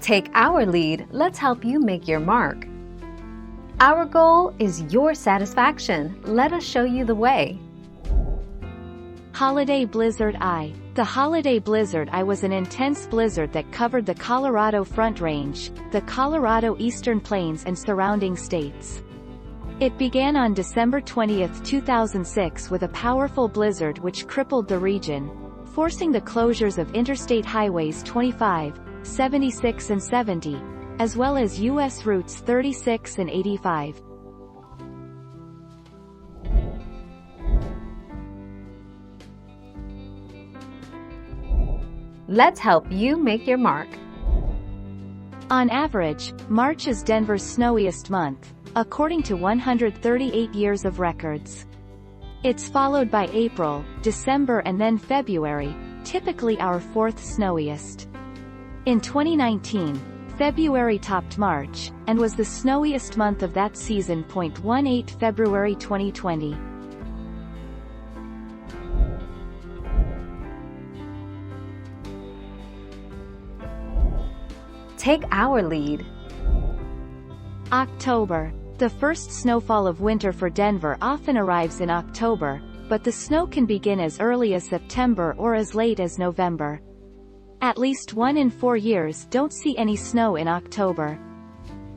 Take our lead, let's help you make your mark. Our goal is your satisfaction. Let us show you the way. Holiday Blizzard I. The Holiday Blizzard I was an intense blizzard that covered the Colorado Front Range, the Colorado Eastern Plains and surrounding states. It began on December 20, 2006 with a powerful blizzard which crippled the region, forcing the closures of Interstate Highways 25, 76 and 70, as well as U.S. routes 36 and 85. Let's help you make your mark. On average, March is Denver's snowiest month, according to 138 years of records. It's followed by April, December and then February, typically our fourth snowiest. In 2019, February topped March, and was the snowiest month of that season. 18 February 2020. Take our lead. October. The first snowfall of winter for Denver often arrives in October, but the snow can begin as early as September or as late as November. At least 1 in 4 years don't see any snow in October.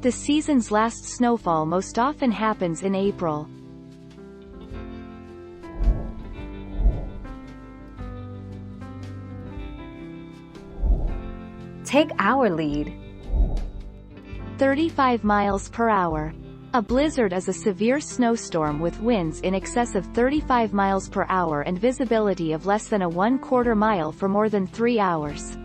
The season's last snowfall most often happens in April. Take our lead. 35 miles per hour. A blizzard is a severe snowstorm with winds in excess of 35 miles per hour and visibility of less than a 1/4 mile for more than 3 hours.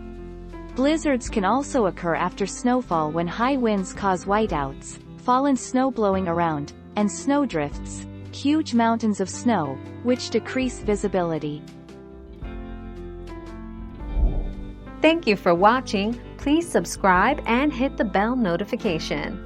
Blizzards can also occur after snowfall when high winds cause whiteouts, fallen snow blowing around, and snowdrifts, huge mountains of snow, which decrease visibility. Thank you for watching. Please subscribe and hit the bell notification.